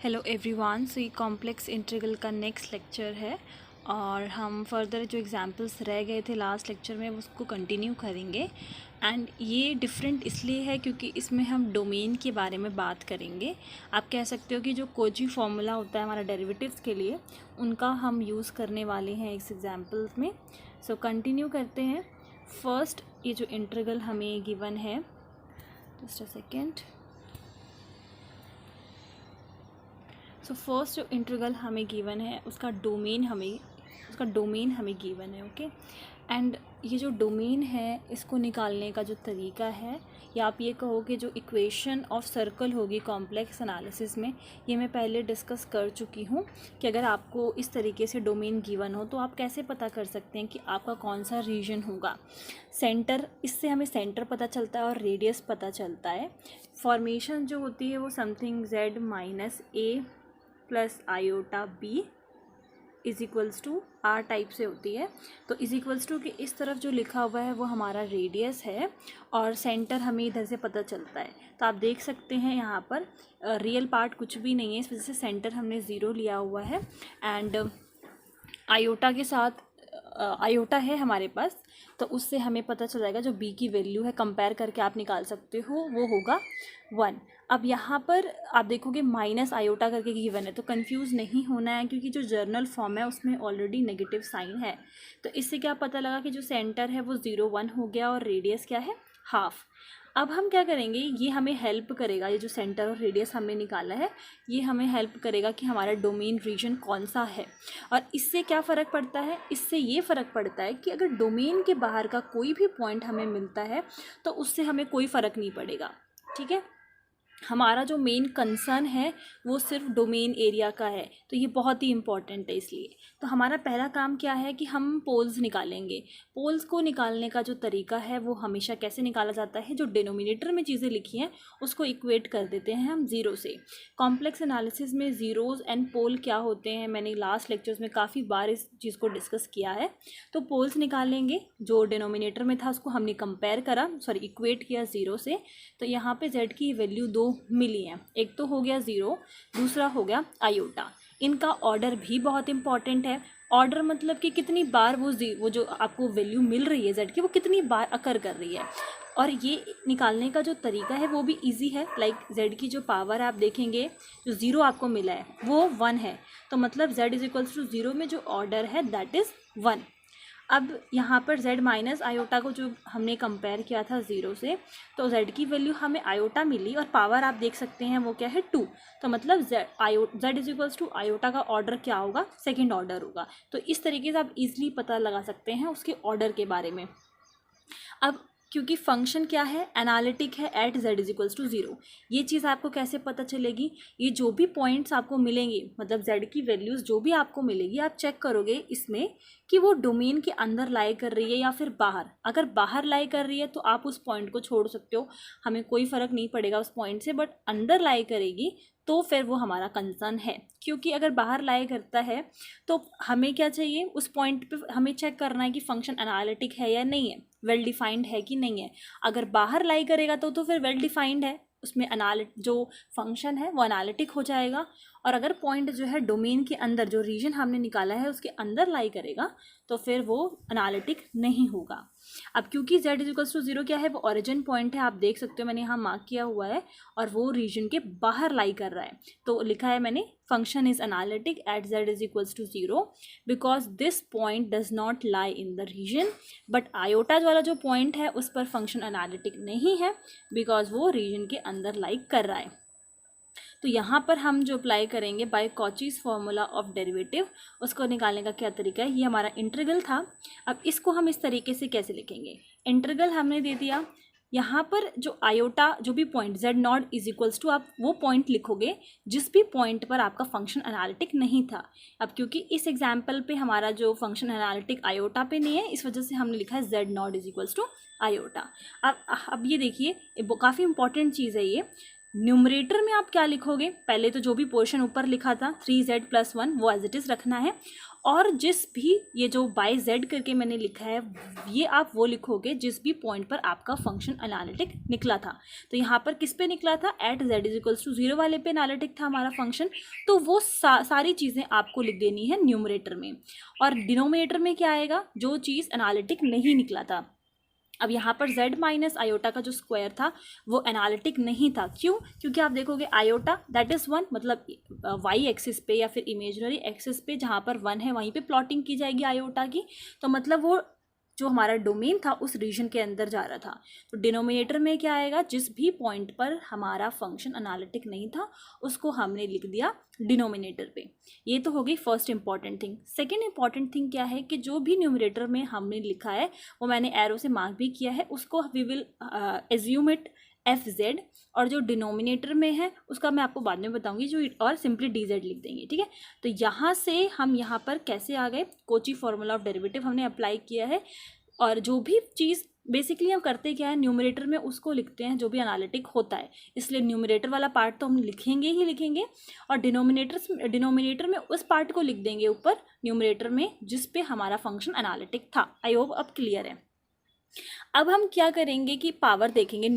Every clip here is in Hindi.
Hello everyone. सो ये कॉम्प्लेक्स इंटीग्रल का नेक्स्ट लेक्चर है और हम फर्दर जो एग्जांपल्स रह गए थे लास्ट लेक्चर में उसको कंटिन्यू करेंगे। एंड ये डिफरेंट इसलिए है क्योंकि इसमें हम डोमेन के बारे में बात करेंगे। आप कह सकते हो कि जो कोजी फार्मूला होता है हमारा डेरिवेटिव्स के लिए, उनका हम यूज़ करने वाले हैं इस एग्जाम्पल्स में। सो कंटिन्यू करते हैं। फर्स्ट, ये जो इंटीग्रल हमें गिवन है, just a second. So first जो इंटीग्रल हमें गिवन है उसका डोमेन हमें गिवन है। ओके, एंड ये जो डोमेन है इसको निकालने का जो तरीका है, या आप ये कहो कि जो इक्वेशन ऑफ सर्कल होगी कॉम्प्लेक्स एनालिसिस में, ये मैं पहले डिस्कस कर चुकी हूँ कि अगर आपको इस तरीके से डोमेन गिवन हो तो आप कैसे पता कर सकते हैं कि आपका कौन सा रीजन होगा। सेंटर, इससे हमें सेंटर पता चलता है और रेडियस पता चलता है। फॉर्मेशन जो होती है वो something z minus a plus iota b is equals to r type से होती है। तो इज इक्वल्स टू के इस तरफ जो लिखा हुआ है वो हमारा रेडियस है और सेंटर हमें इधर से पता चलता है। तो आप देख सकते हैं यहाँ पर रियल पार्ट कुछ भी नहीं है, इस वजह से सेंटर हमने ज़ीरो लिया हुआ है। एंड आयोटा के साथ आयोटा है हमारे पास, तो उससे हमें पता चल जाएगा जो b की वैल्यू है, कंपेयर करके आप निकाल सकते हो, वो होगा 1। अब यहाँ पर आप देखोगे माइनस आयोटा करके गिवन है, तो कंफ्यूज नहीं होना है क्योंकि जो जर्नल फॉर्म है उसमें ऑलरेडी नेगेटिव साइन है। तो इससे क्या पता लगा कि जो सेंटर है वो 0 1 हो गया और रेडियस क्या है, हाफ। अब हम क्या करेंगे, ये हमें हेल्प करेगा, ये जो सेंटर और रेडियस हमने निकाला है ये हमें हेल्प करेगा कि हमारा डोमेन रीजन कौन सा है। और इससे क्या फ़र्क पड़ता है, इससे ये फ़र्क पड़ता है कि अगर डोमेन के बाहर का कोई भी पॉइंट हमें मिलता है तो उससे हमें कोई फ़र्क नहीं पड़ेगा। ठीक है, हमारा जो मेन कंसर्न है वो सिर्फ डोमेन एरिया का है, तो ये बहुत ही इंपॉर्टेंट है। इसलिए तो हमारा पहला काम क्या है कि हम पोल्स निकालेंगे। पोल्स को निकालने का जो तरीका है वो हमेशा कैसे निकाला जाता है, जो डिनोमिनेटर में चीज़ें लिखी हैं उसको इक्वेट कर देते हैं हम ज़ीरो से। कॉम्प्लेक्स एनालिसिस में ज़ीरोज़ एंड पोल क्या होते हैं, मैंने लास्ट लेक्चर्स में काफ़ी बार इस चीज़ को डिस्कस किया है। तो पोल्स निकालेंगे, जो डिनोमिनेटर में था उसको हमने कंपेयर करा, इक्वेट किया ज़ीरो से। तो यहाँ पे z की वैल्यू 2 मिली है, एक तो हो गया 0, दूसरा हो गया आयोटा। इनका ऑर्डर भी बहुत इंपॉर्टेंट है। ऑर्डर मतलब कि कितनी बार वो जो आपको वैल्यू मिल रही है z की, वो कितनी बार अकर कर रही है। और ये निकालने का जो तरीका है वो भी इजी है। लाइक z की जो पावर आप देखेंगे, जो 0 आपको मिला है वो 1 है, तो मतलब z इज इक्वल्स टू 0 में जो ऑर्डर है दैट इज़ 1। अब यहाँ पर z माइनस आयोटा को जो हमने कंपेयर किया था 0 से, तो z की वैल्यू हमें आयोटा मिली और पावर आप देख सकते हैं वो क्या है 2। तो मतलब z is equals to iota का ऑर्डर क्या होगा, सेकंड ऑर्डर होगा। तो इस तरीके से आप इजीली पता लगा सकते हैं उसके ऑर्डर के बारे में। अब क्योंकि फंक्शन क्या है, एनालिटिक है at z is equals to 0, ये चीज़ आपको कैसे पता चलेगी, ये जो भी पॉइंट्स आपको मिलेंगे, मतलब z की वैल्यूज़ जो भी आपको मिलेगी, आप चेक करोगे इसमें कि वो डोमेन के अंदर लाई कर रही है या फिर बाहर। अगर बाहर लाई कर रही है तो आप उस पॉइंट को छोड़ सकते हो, हमें कोई फ़र्क नहीं पड़ेगा उस पॉइंट से। बट अंदर लाई करेगी तो फिर वो हमारा कंसर्न है, क्योंकि अगर बाहर लाई करता है तो हमें क्या चाहिए, उस पॉइंट पे हमें चेक करना है कि फंक्शन एनालिटिक है या नहीं है, वेल डिफाइंड है कि नहीं है। अगर बाहर लाई करेगा तो फिर वेल डिफाइंड है, उसमें जो फंक्शन है वो एनालिटिक हो जाएगा। और अगर पॉइंट जो है डोमेन के अंदर, जो रीजन हमने निकाला है उसके अंदर लाई करेगा तो फिर वो एनालिटिक नहीं होगा। अब क्योंकि z इज इक्वल्स टू 0 क्या है, वो ओरिजिन पॉइंट है, आप देख सकते हो मैंने यहाँ मार्क किया हुआ है, और वो रीजन के बाहर लाई कर रहा है। तो लिखा है मैंने, function is analytic at z is equals to 0 because this point does not lie in the region. But iota वाला जो पॉइंट है उस पर फंक्शन एनालिटिक नहीं है बिकॉज वो रीजन के अंदर लाई कर रहा है। तो यहाँ पर हम जो अप्लाई करेंगे by Cauchy's formula of derivative, उसको निकालने का क्या तरीका है, ये हमारा इंटीग्रल था। अब इसको हम इस तरीके से कैसे लिखेंगे, इंटीग्रल हमने दे दिया, यहाँ पर जो आयोटा, जो भी point z not is equals to, आप वो पॉइंट लिखोगे जिस भी पॉइंट पर आपका फंक्शन एनालिटिक नहीं था। अब क्योंकि इस एग्जाम्पल पे हमारा जो फंक्शन एनालिटिक आयोटा पे नहीं है, इस वजह से हमने लिखा है z not is equals to iota. अब ये देखिए, काफ़ी इंपॉर्टेंट चीज़ है ये, न्यूमरेटर में आप क्या लिखोगे, पहले तो जो भी पोर्शन ऊपर लिखा था 3z+1 वो एज इट इज़ रखना है, और जिस भी ये जो बाय z करके मैंने लिखा है ये आप वो लिखोगे जिस भी पॉइंट पर आपका फंक्शन एनालिटिक निकला था। तो यहाँ पर किस पे निकला था, एट z=0 वाले पे एनालिटिक था हमारा फंक्शन, तो वो सारी चीज़ें आपको लिख देनी है न्यूमरेटर में। और डिनोमिनेटर में क्या आएगा, जो चीज़ एनालिटिक नहीं निकला था। अब यहाँ पर z माइनस आयोटा का जो स्क्वायर था वो एनालिटिक नहीं था, क्यों, क्योंकि आप देखोगे आयोटा दैट इज़ 1, मतलब वाई एक्सिस पे या फिर इमेजिनरी एक्सिस पे जहाँ पर 1 है वहीं पे प्लॉटिंग की जाएगी आयोटा की, तो मतलब वो जो हमारा डोमेन था उस रीजन के अंदर जा रहा था। तो डिनोमिनेटर में क्या आएगा, जिस भी पॉइंट पर हमारा फंक्शन एनालिटिक नहीं था उसको हमने लिख दिया डिनोमिनेटर पे। ये तो हो गई first important thing. Second important thing क्या है कि जो भी न्यूमरेटर में हमने लिखा है वो मैंने एरो से मार्क भी किया है, उसको we will assume it FZ, और जो डिनोमिनेटर में है उसका मैं आपको बाद में बताऊंगी, जो और सिंपली DZ लिख देंगे, ठीक है। तो यहाँ से हम यहाँ पर कैसे आ गए, कोची फॉर्मूला ऑफ डेरिवेटिव हमने अप्लाई किया है, और जो भी चीज़ बेसिकली हम करते क्या है, न्यूमरेटर में उसको लिखते हैं जो भी एनालिटिक होता है, इसलिए न्यूमरेटर वाला पार्ट तो हम लिखेंगे ही लिखेंगे, और डिनोमिनेटर में उस पार्ट को लिख देंगे ऊपर न्यूमरेटर में जिस पे हमारा फंक्शन एनालिटिक था। आई होप अब क्लियर है। अब हम क्या करेंगे कि पावर देखेंगे,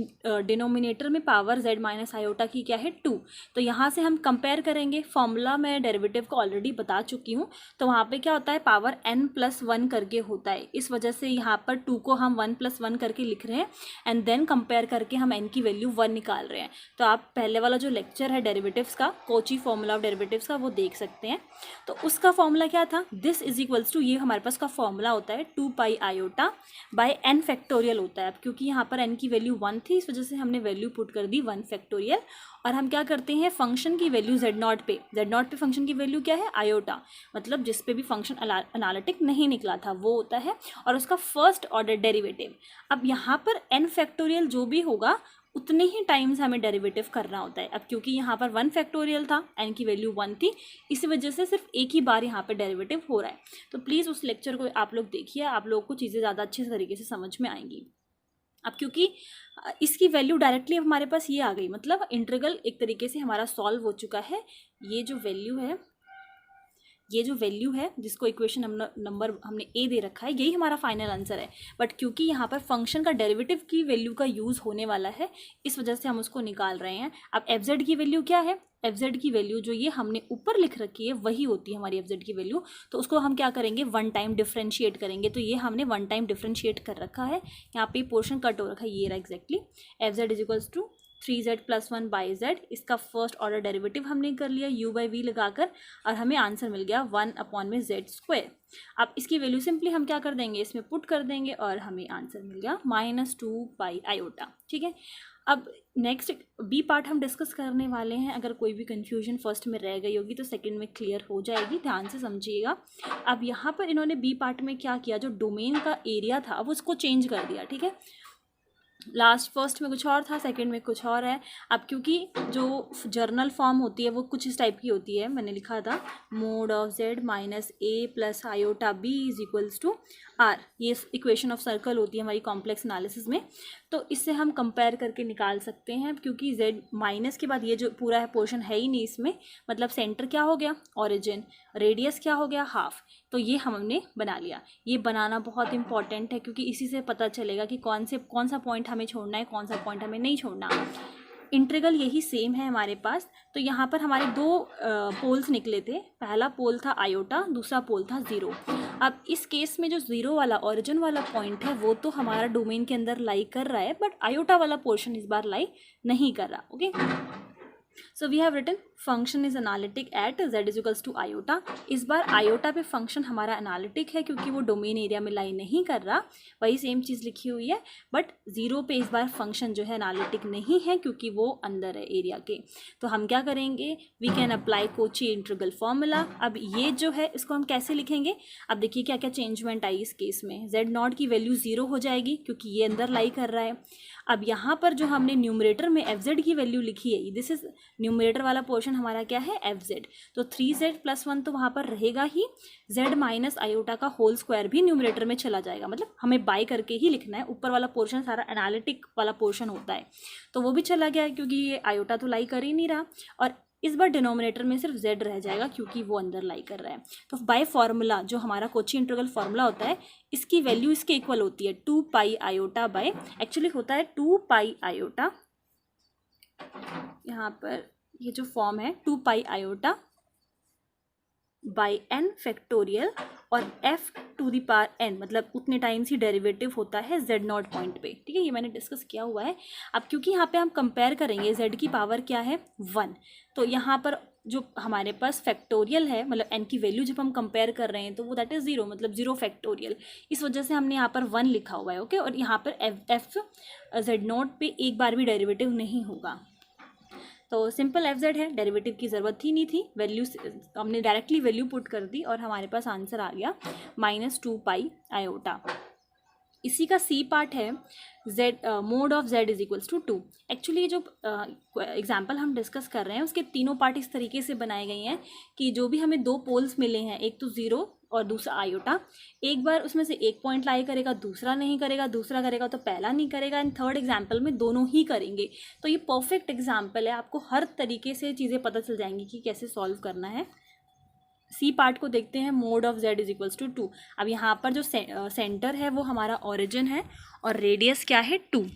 डिनोमिनेटर में पावर z माइनस आयोटा की क्या है 2, तो यहाँ से हम कंपेयर करेंगे। फॉर्मूला मैं डेरिवेटिव को ऑलरेडी बता चुकी हूँ, तो वहाँ पे क्या होता है पावर n+1 करके होता है, इस वजह से यहाँ पर 2 को हम 1+1 करके लिख रहे हैं एंड देन कंपेयर करके हम n की वैल्यू 1 निकाल रहे हैं। तो आप पहले वाला जो लेक्चर है डेरिवेटिव्स का, कोची फॉर्मूला ऑफ डेरिवेटिव्स का, वो देख सकते हैं। तो उसका फॉर्मूला क्या था, दिस इज इक्वल्स टू, ये हमारे पास का फॉर्मूला होता है 2 आयोटा बाय n फैक्टोरियल होता है। अब क्योंकि यहाँ पर n की वैल्यू 1 थी इस वजह से हमने वैल्यू पुट कर दी 1 फैक्टोरियल, और हम क्या करते हैं फंक्शन की वैल्यू z0 पे फंक्शन की वैल्यू क्या है आयोटा, मतलब जिस पे भी फंक्शन एनालिटिक नहीं निकला था वो होता है, और उसका फर्स्ट ऑर्डर डेरिवेटिव। अब यहाँ पर n फैक्टोरियल जो भी होगा उतने ही टाइम्स हमें डेरिवेटिव करना होता है। अब क्योंकि यहाँ पर 1 फैक्टोरियल था, n की वैल्यू 1 थी, इसी वजह से सिर्फ एक ही बार यहाँ पर डेरिवेटिव हो रहा है। तो प्लीज़ उस लेक्चर को आप लोग देखिए, आप लोगों को चीज़ें ज़्यादा अच्छे तरीके से समझ में आएंगी। अब क्योंकि इसकी वैल्यू डायरेक्टली हमारे पास ये आ गई, मतलब इंटीग्रल एक तरीके से हमारा सॉल्व हो चुका है। ये जो वैल्यू है जिसको इक्वेशन नंबर हमने ए दे रखा है, यही हमारा फाइनल आंसर है। बट क्योंकि यहाँ पर फंक्शन का डेरिवेटिव की वैल्यू का यूज़ होने वाला है, इस वजह से हम उसको निकाल रहे हैं। अब FZ की वैल्यू क्या है, FZ की वैल्यू जो ये हमने ऊपर लिख रखी है वही होती है हमारी FZ की वैल्यू। तो उसको हम क्या करेंगे, 1 टाइम डिफ्रेंशिएट करेंगे। तो ये हमने 1 टाइम डिफ्रेंशिएट कर रखा है, यहाँ पे पोर्शन कट हो रखा है, ये रहा exactly. FZ is equals to 3z+1 by z, इसका फर्स्ट ऑर्डर डेरिवेटिव हमने कर लिया u/v लगाकर, और हमें आंसर मिल गया 1/z²। अब इसकी वैल्यू सिंपली हम क्या कर देंगे, इसमें पुट कर देंगे, और हमें आंसर मिल गया -2 आयोटा। ठीक है, अब नेक्स्ट बी पार्ट हम डिस्कस करने वाले हैं। अगर कोई भी कन्फ्यूजन फर्स्ट में रह गई होगी तो सेकंड में क्लियर हो जाएगी, ध्यान से समझिएगा। अब यहाँ पर इन्होंने बी पार्ट में क्या किया, जो डोमेन का एरिया था अब उसको चेंज कर दिया। ठीक है, फर्स्ट में कुछ और था, सेकंड में कुछ और है। अब क्योंकि जो जर्नल फॉर्म होती है वो कुछ इस टाइप की होती है, मैंने लिखा था mod of z minus a plus iota b is equals to r, ये इक्वेशन ऑफ सर्कल होती है हमारी कॉम्प्लेक्स एनालिसिस में। तो इससे हम कंपेयर करके निकाल सकते हैं, क्योंकि z माइनस के बाद ये जो पूरा है पोर्शन है ही नहीं इसमें, मतलब सेंटर क्या हो गया ओरिजिन, रेडियस क्या हो गया हाफ, तो ये हमने बना लिया। ये बनाना बहुत इंपॉर्टेंट है क्योंकि इसी से पता चलेगा कि कौन सा पॉइंट हमें छोड़ना है, कौन सा पॉइंट हमें नहीं छोड़ना। इंटीग्रल यही सेम है हमारे पास। तो यहाँ पर हमारे दो पोल्स निकले थे, पहला पोल था आयोटा, दूसरा पोल था 0। अब इस केस में जो 0 वाला ओरिजिन वाला पॉइंट है वो तो हमारा डोमेन के अंदर लाई कर रहा है, बट आयोटा वाला पोर्शन इस बार लाई नहीं कर रहा। Okay, so we have written function is analytic at z is equals to iota. इस बार आयोटा पे फंक्शन हमारा एनालिटिक है क्योंकि वो डोमेन एरिया में लाई नहीं कर रहा, वही सेम चीज़ लिखी हुई है। बट 0 पे इस बार फंक्शन जो है एनालिटिक नहीं है क्योंकि वो अंदर है एरिया के। तो हम क्या करेंगे, we can apply Cauchy integral formula. अब ये जो है इसको हम कैसे लिखेंगे, अब देखिए क्या क्या चेंजमेंट आई इस केस में। z0 की वैल्यू 0 हो जाएगी क्योंकि ये अंदर लाई कर रहा है। अब यहाँ पर जो हमने न्यूमरेटर में एफ की वैल्यू लिखी है, दिस इज न्यूमरेटर वाला पोर्शन हमारा क्या है एफ, तो 3z+1 तो वहाँ पर रहेगा ही, z माइनस आयोटा का होल स्क्वायर भी न्यूमरेटर में चला जाएगा, मतलब हमें बाय करके ही लिखना है, ऊपर वाला पोर्शन सारा एनालिटिक वाला पोर्शन होता है तो वो भी चला गया है क्योंकि ये आयोटा तो लाई कर ही नहीं रहा, और इस बार डिनोमिनेटर में सिर्फ z रह जाएगा क्योंकि वो अंदर लाई कर रहा है। तो बाय फार्मूला जो हमारा कोची इंटीग्रल फार्मूला होता है, इसकी वैल्यू इसके इक्वल होती है 2 पाई आयोटा बाय, एक्चुअली होता है 2 पाई आयोटा, यहाँ पर ये जो फॉर्म है 2 pi iota by n factorial, और f to the power n, मतलब उतने टाइम्स ही डेरिवेटिव होता है z0 पॉइंट पे, ठीक है, ये मैंने डिस्कस किया हुआ है। अब क्योंकि यहाँ पे हम कंपेयर करेंगे z की पावर क्या है 1, तो यहाँ पर जो हमारे पास फैक्टोरियल है, मतलब n की वैल्यू जब हम कंपेयर कर रहे हैं तो वो दैट इज़ 0, मतलब 0 फैक्टोरियल, इस वजह से हमने यहाँ पर 1 लिखा हुआ है, ओके। और यहाँ पर f z0 पे एक बार भी डेरिवेटिव नहीं होगा, तो सिंपल एफ जेड है, डेरिवेटिव की ज़रूरत ही नहीं थी, वैल्यू हमने डायरेक्टली वैल्यू पुट कर दी और हमारे पास आंसर आ गया -2 पाई आयोटा। इसी का सी पार्ट है z mod of z is equals to 2। Actually जो एग्जाम्पल हम डिस्कस कर रहे हैं उसके तीनों पार्ट इस तरीके से बनाए गए हैं कि जो भी हमें दो पोल्स मिले हैं, एक तो 0 और दूसरा आयोटा, एक बार उसमें से एक पॉइंट लाई करेगा, दूसरा नहीं करेगा, दूसरा करेगा तो पहला नहीं करेगा, एंड थर्ड एग्जाम्पल में दोनों ही करेंगे। तो ये परफेक्ट एग्जाम्पल है, आपको हर तरीके से चीज़ें पता चल जाएंगी कि कैसे सॉल्व करना है। सी पार्ट को देखते हैं, mod of z is equals to 2। अब यहाँ पर जो सेंटर है वो हमारा ओरिजिन है और रेडियस क्या है 2,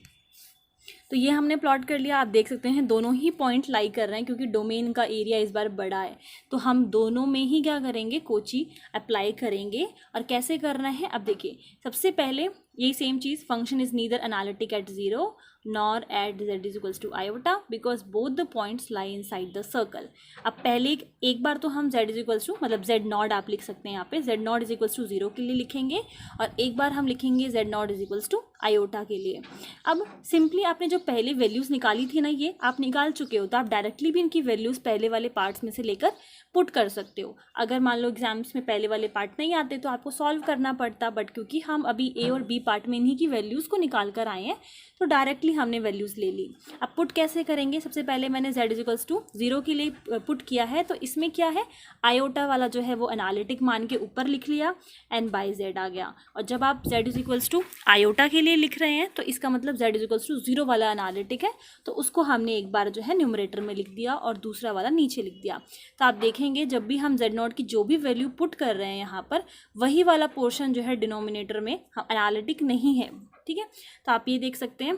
तो ये हमने प्लॉट कर लिया। आप देख सकते हैं दोनों ही पॉइंट लाई कर रहे हैं क्योंकि डोमेन का एरिया इस बार बड़ा है, तो हम दोनों में ही क्या करेंगे, कोची अप्लाई करेंगे। और कैसे करना है, अब देखिए, सबसे पहले यही सेम चीज़, function is neither analytic at 0 nor at z is equals to iota because both the points lie inside the circle. अब पहले एक बार तो हम z इज इक्वल्स टू, मतलब z नॉट आप लिख सकते हैं यहाँ पे, z not is equals to 0 के लिए लिखेंगे, और एक बार हम लिखेंगे z not is equals to iota के लिए। अब सिंपली आपने जो पहले वैल्यूज़ निकाली थी ना, ये आप निकाल चुके हो, तो आप डायरेक्टली भी इनकी वैल्यूज़ पहले वाले पार्ट्स में से लेकर पुट कर सकते हो। अगर मान लो एग्जाम्स में पहले वाले पार्ट नहीं आते तो आपको सॉल्व करना पड़ता, बट क्योंकि हम अभी ए और बी पार्ट में इन्हीं की वैल्यूज़ को निकाल कर आए हैं तो डायरेक्टली हमने वैल्यूज़ ले ली। अब पुट कैसे करेंगे, सबसे पहले मैंने z इज इक्वल्स टू 0 के लिए पुट किया है, तो इसमें क्या है, आयोटा वाला जो है वो एनालिटिक मान के ऊपर लिख लिया, n बाई z आ गया। और जब आप z is equals to iota के लिए लिख रहे हैं तो इसका मतलब z इज इक्वल्स टू 0 वाला एनालिटिक है, तो उसको हमने एक बार जो है न्यूमरेटर में लिख दिया और दूसरा वाला नीचे लिख दिया। तो आप देखेंगे जब भी हम z0 की जो भी वैल्यू पुट कर रहे हैं यहाँ पर, वही वाला पोर्शन जो है डिनोमिनेटर में एनालिटिक नहीं है, ठीक है। तो आप ये देख सकते हैं,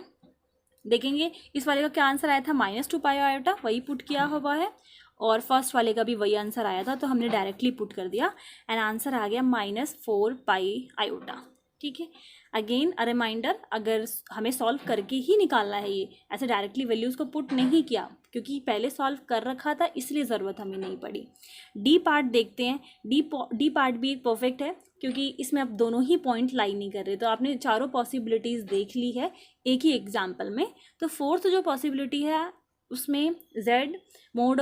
देखेंगे इस वाले का क्या आंसर आया था, -2 पाई आयोटा, वही पुट किया हुआ है, और फर्स्ट वाले का भी वही आंसर आया था, तो हमने डायरेक्टली पुट कर दिया एंड आंसर आ गया -4 पाई आयोटा, ठीक है। अगेन अ रिमाइंडर, अगर हमें सॉल्व करके ही निकालना है, ये ऐसे डायरेक्टली वैल्यूज़ को पुट नहीं किया क्योंकि पहले सॉल्व कर रखा था इसलिए ज़रूरत हमें नहीं पड़ी। डी पार्ट देखते हैं, डी पार्ट भी एक परफेक्ट है क्योंकि इसमें अब दोनों ही पॉइंट लाई नहीं कर रहे, तो आपने चारों पॉसिबिलिटीज़ देख ली है एक ही एग्जाम्पल में। तो फोर्थ जो पॉसिबिलिटी है उसमें mod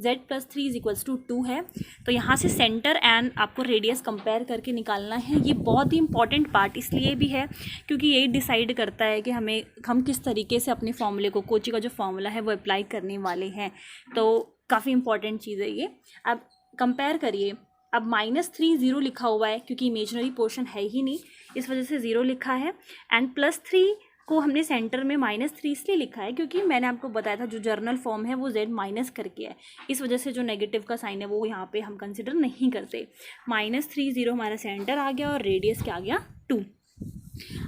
z plus 3 is equals to 2 है, तो यहाँ से सेंटर एंड आपको रेडियस कंपेयर करके निकालना है। ये बहुत ही इंपॉर्टेंट पार्ट इसलिए भी है क्योंकि यही डिसाइड करता है कि हम किस तरीके से अपने फॉर्मूले को, कोची का जो फॉर्मूला है वो अप्लाई करने वाले हैं, तो काफ़ी इंपॉर्टेंट चीज़ है ये। अब कंपेयर करिए, अब -3 0 लिखा हुआ है क्योंकि इमेजनरी पोर्शन है ही नहीं, इस वजह से 0 लिखा है, एंड +3 को हमने सेंटर में -3 इसलिए लिखा है क्योंकि मैंने आपको बताया था जो जर्नल फॉर्म है वो z माइनस करके है, इस वजह से जो नेगेटिव का साइन है वो यहाँ पे हम कंसिडर नहीं करते। -3 0 हमारा सेंटर आ गया और रेडियस क्या आ गया 2।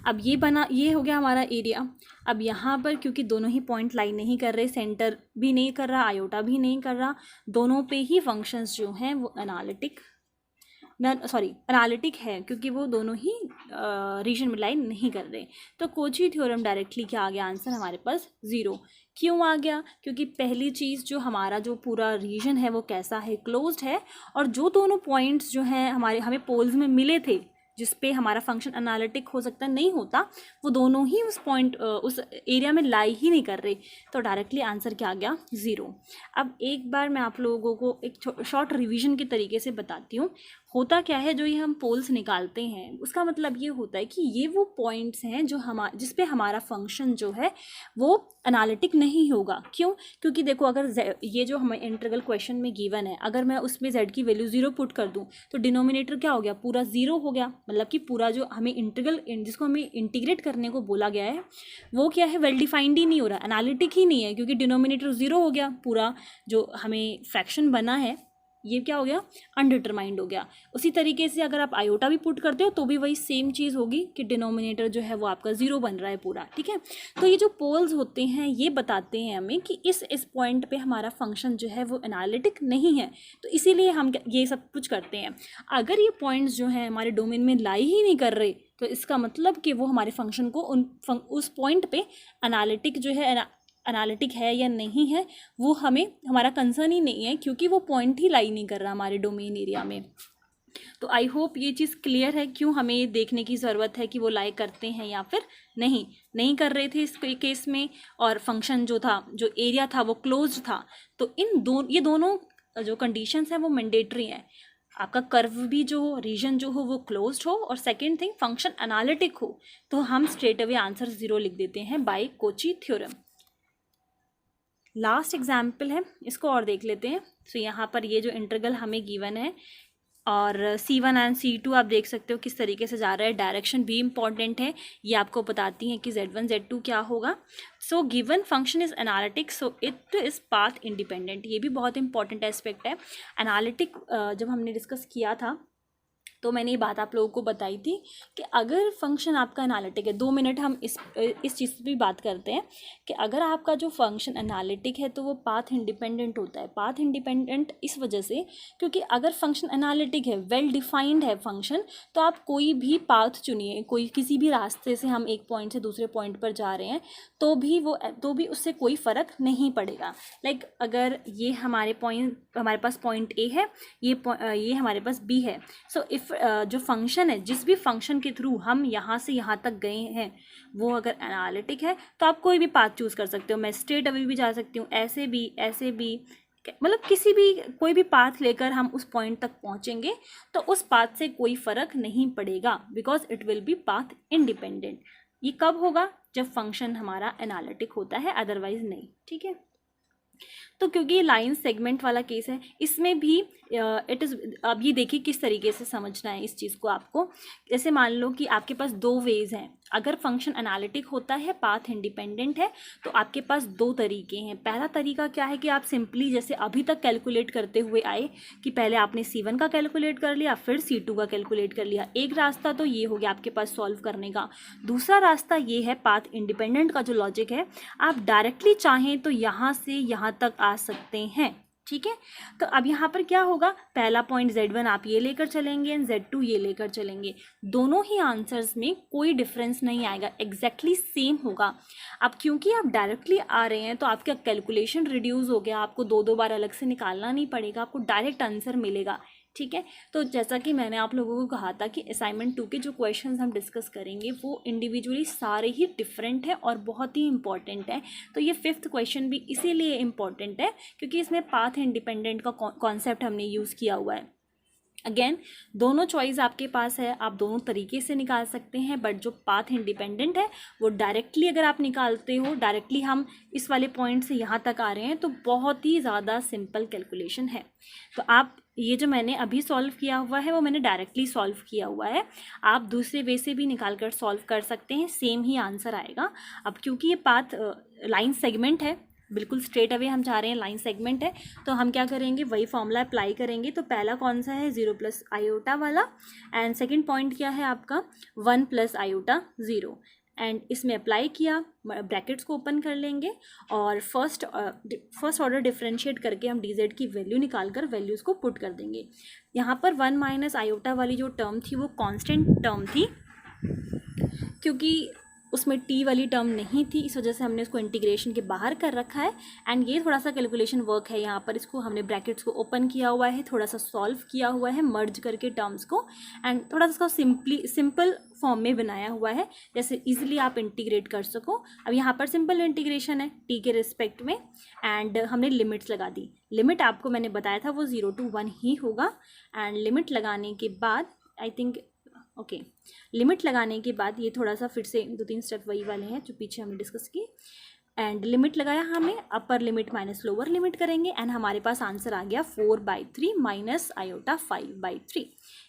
अब ये हो गया हमारा एरिया। अब यहाँ पर क्योंकि दोनों ही पॉइंट लाइन नहीं कर रहे, सेंटर भी नहीं कर रहा, आयोटा भी नहीं कर रहा, दोनों पे ही फंक्शंस जो हैं वो एनालिटिक है क्योंकि वो दोनों ही रीजन में लाइन नहीं कर रहे, तो कोची थ्योरम डायरेक्टली क्या आ गया आंसर हमारे पास 0। क्यों आ गया, क्योंकि पहली चीज़ जो हमारा जो पूरा रीजन है वो कैसा है, क्लोज्ड है, और जो दोनों पॉइंट्स जो हैं हमें पोल्स में मिले थे जिस पे हमारा फंक्शन एनालिटिक हो सकता नहीं होता, वो दोनों ही उस एरिया में लाई ही नहीं कर रहे, तो डायरेक्टली आंसर क्या आ गया 0। अब एक बार मैं आप लोगों को एक शॉर्ट रिवीजन के तरीके से बताती हूँ। होता क्या है, जो ये हम पोल्स निकालते हैं उसका मतलब ये होता है कि ये वो पॉइंट्स हैं जो जिस पे हमारा फंक्शन जो है वो एनालिटिक नहीं होगा। क्यों? क्योंकि देखो, अगर ये जो हमें इंटीग्रल क्वेश्चन में गिवन है, अगर मैं उसमें z की वैल्यू 0 पुट कर दूं तो डिनोमिनेटर क्या हो गया, पूरा 0 हो गया। मतलब कि पूरा जो हमें इंटीग्रल जिसको हमें इंटीग्रेट करने को बोला गया है वो क्या है, वेल डिफाइंड ही नहीं हो रहा, एनालिटिक ही नहीं है, क्योंकि डिनोमिनेटर 0 हो गया। पूरा जो हमें फ्रैक्शन बना है ये क्या हो गया, अनडिटरमाइंड हो गया। उसी तरीके से अगर आप आयोटा भी पुट करते हो तो भी वही सेम चीज़ होगी कि डिनोमिनेटर जो है वो आपका 0 बन रहा है पूरा। ठीक है, तो ये जो पोल्स होते हैं ये बताते हैं हमें कि इस पॉइंट पे हमारा फंक्शन जो है वो एनालिटिक नहीं है, तो इसीलिए हम ये सब कुछ करते हैं। अगर ये पॉइंट्स जो हैं हमारे डोमेन में लाई ही नहीं कर रहे तो इसका मतलब कि वो हमारे फंक्शन को उस पॉइंट पे एनालिटिक है या नहीं है वो हमारा कंसर्न ही नहीं है, क्योंकि वो पॉइंट ही लाई नहीं कर रहा हमारे डोमेन एरिया में। तो आई होप ये चीज़ क्लियर है क्यों हमें ये देखने की ज़रूरत है कि वो लाई करते हैं या फिर नहीं कर रहे थे इस केस में, और फंक्शन जो था, जो एरिया था वो क्लोज्ड था। तो ये दोनों जो कंडीशंस हैं वो मैंडेटरी हैं। आपका कर्व भी जो रीजन जो हो वो क्लोज्ड हो, और सेकेंड थिंग फंक्शन एनालिटिक हो, तो हम स्ट्रेट अवे आंसर 0 लिख देते हैं by Cauchy theorem. Last example है, इसको और देख लेते हैं। तो यहाँ पर ये जो इंटीग्रल हमें गिवन है और C1 एंड C2 आप देख सकते हो किस तरीके से जा रहा है। डायरेक्शन भी इम्पॉर्टेंट है, ये आपको बताती हैं कि Z1 Z2 क्या होगा। So given function is analytic so it is path independent, ये भी बहुत इंपॉर्टेंट एस्पेक्ट है। एनालिटिक जब हमने डिस्कस किया था तो मैंने ये बात आप लोगों को बताई थी कि अगर फंक्शन आपका एनालिटिक है, 2 मिनट हम इस चीज़ पर भी बात करते हैं कि अगर आपका जो फंक्शन एनालिटिक है तो वो पाथ इंडिपेंडेंट होता है। पाथ इंडिपेंडेंट इस वजह से क्योंकि अगर फंक्शन एनालिटिक है, वेल डिफाइंड है फंक्शन, तो आप कोई भी पाथ चुनिए, किसी भी रास्ते से हम एक पॉइंट से दूसरे पॉइंट पर जा रहे हैं तो भी उससे कोई फ़र्क नहीं पड़ेगा। लाइक अगर ये हमारे पास पॉइंट ए है, ये हमारे पास बी है। सो इफ़ जो फंक्शन है, जिस भी फंक्शन के थ्रू हम यहाँ से यहाँ तक गए हैं वो अगर एनालिटिक है तो आप कोई भी पाथ चूज़ कर सकते हो। मैं स्ट्रेट अवे भी जा सकती हूँ, ऐसे भी, मतलब कोई भी पाथ लेकर हम उस पॉइंट तक पहुँचेंगे तो उस पाथ से कोई फ़र्क नहीं पड़ेगा, because it will be path independent. ये कब होगा? जब फंक्शन हमारा एनालिटिक होता है, अदरवाइज नहीं। ठीक है, तो क्योंकि ये लाइन सेगमेंट वाला केस है, इसमें भी इट इज़, अब ये देखिए किस तरीके से समझना है इस चीज़ को आपको। जैसे मान लो कि आपके पास 2 वेज हैं। अगर फंक्शन एनालिटिक होता है, पाथ इंडिपेंडेंट है, तो आपके पास 2 तरीके हैं। पहला तरीका क्या है कि आप सिंपली जैसे अभी तक कैलकुलेट करते हुए आए कि पहले आपने C1 का कैलकुलेट कर लिया, फिर C2 का कैलकुलेट कर लिया। एक रास्ता तो ये हो गया आपके पास सॉल्व करने का। दूसरा रास्ता ये है पाथ इंडिपेंडेंट का जो लॉजिक है, आप डायरेक्टली चाहें तो यहाँ से यहाँ तक आ सकते हैं। ठीक है, तो अब यहाँ पर क्या होगा, पहला पॉइंट Z1 आप ये लेकर चलेंगे एंड Z2 ये लेकर चलेंगे, दोनों ही आंसर्स में कोई डिफरेंस नहीं आएगा, एग्जैक्टली सेम होगा। अब क्योंकि आप डायरेक्टली आ रहे हैं तो आपका कैलकुलेशन रिड्यूस हो गया, आपको 2 बार अलग से निकालना नहीं पड़ेगा, आपको डायरेक्ट आंसर मिलेगा। ठीक है, तो जैसा कि मैंने आप लोगों को कहा था कि असाइनमेंट 2 के जो क्वेश्चंस हम डिस्कस करेंगे वो इंडिविजुअली सारे ही डिफरेंट हैं और बहुत ही इंपॉर्टेंट है। तो ये 5th क्वेश्चन भी इसीलिए इम्पॉर्टेंट है क्योंकि इसमें पाथ इंडिपेंडेंट का कॉन्सेप्ट हमने यूज़ किया हुआ है। अगेन दोनों चॉइस आपके पास है, आप दोनों तरीके से निकाल सकते हैं, बट जो पाथ इंडिपेंडेंट है वो डायरेक्टली अगर आप निकालते हो, डायरेक्टली हम इस वाले पॉइंट से यहाँ तक आ रहे हैं तो बहुत ही ज़्यादा सिंपल कैलकुलेशन है। तो आप ये जो मैंने अभी सॉल्व किया हुआ है वो मैंने डायरेक्टली सॉल्व किया हुआ है, आप दूसरे वे से भी निकाल कर सॉल्व कर सकते हैं, सेम ही आंसर आएगा। अब क्योंकि ये पाथ लाइन सेगमेंट है, बिल्कुल स्ट्रेट अवे हम जा रहे हैं, लाइन सेगमेंट है, तो हम क्या करेंगे, वही फॉर्मूला अप्लाई करेंगे। तो पहला कौन सा है, 0 प्लस आयोटा वाला, एंड सेकंड पॉइंट क्या है आपका 1 प्लस आयोटा 0, एंड इसमें अप्लाई किया, ब्रैकेट्स को ओपन कर लेंगे और फर्स्ट ऑर्डर डिफरेंशिएट करके हम dz की वैल्यू निकाल कर वैल्यूज़ को पुट कर देंगे। यहाँ पर 1 माइनस आयोटा वाली जो टर्म थी वो कांस्टेंट टर्म थी, क्योंकि उसमें टी वाली टर्म नहीं थी, इस वजह से हमने इसको इंटीग्रेशन के बाहर कर रखा है। एंड ये थोड़ा सा कैलकुलेशन वर्क है, यहाँ पर इसको हमने ब्रैकेट्स को ओपन किया हुआ है, थोड़ा सा सॉल्व किया हुआ है मर्ज करके टर्म्स को, एंड थोड़ा सा इसको सिंपल फॉर्म में बनाया हुआ है, जैसे इजीली आप इंटीग्रेट कर सको। अब यहाँ पर सिंपल इंटीग्रेशन है टी के रिस्पेक्ट में, एंड हमने लिमिट्स लगा दी। लिमिट आपको मैंने बताया था वो 0 to 1 ही होगा। एंड लिमिट लगाने के बाद आई थिंक लिमिट लगाने के बाद ये थोड़ा सा फिर से 2-3 स्टेप वही वाले हैं जो पीछे हमने डिस्कस किए। एंड लिमिट लगाया हमने, upper limit minus lower limit करेंगे, एंड हमारे पास आंसर आ गया 4/3 माइनस आयोटा 5/3।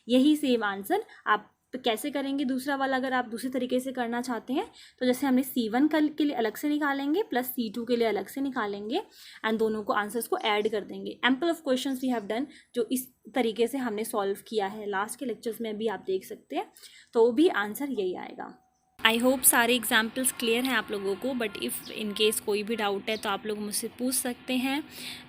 यही सेम आंसर आप कैसे करेंगे दूसरा वाला, अगर आप दूसरे तरीके से करना चाहते हैं तो जैसे हमने C1 के लिए अलग से निकालेंगे प्लस C2 के लिए अलग से निकालेंगे, एंड दोनों को आंसर्स को ऐड कर देंगे। Ample of questions we have done, जो इस तरीके से हमने सॉल्व किया है लास्ट के लेक्चर्स में भी आप देख सकते हैं, तो भी आंसर यही आएगा। आई होप सारे एग्जाम्पल्स क्लियर हैं आप लोगों को, बट इफ़ इन केस कोई भी डाउट है तो आप लोग मुझसे पूछ सकते हैं।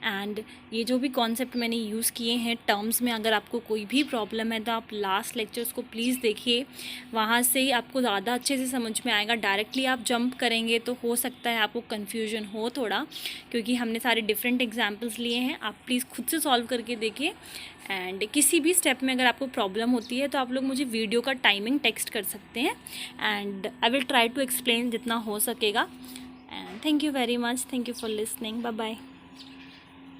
एंड ये जो भी कॉन्सेप्ट मैंने यूज़ किए हैं टर्म्स में, अगर आपको कोई भी प्रॉब्लम है तो आप लास्ट लेक्चर्स को प्लीज़ देखिए, वहाँ से ही आपको ज़्यादा अच्छे से समझ में आएगा। डायरेक्टली आप जंप करेंगे तो हो सकता है आपको कन्फ्यूजन हो थोड़ा, क्योंकि हमने सारे डिफरेंट एग्जाम्पल्स लिए हैं। आप प्लीज़ खुद से सॉल्व करके देखिए, एंड किसी भी स्टेप में अगर आपको प्रॉब्लम होती है तो आप लोग मुझे वीडियो का टाइमिंग टेक्स्ट कर सकते हैं, and I will try to explain जितना हो सकेगा। And thank you very much, thank you for listening, bye bye.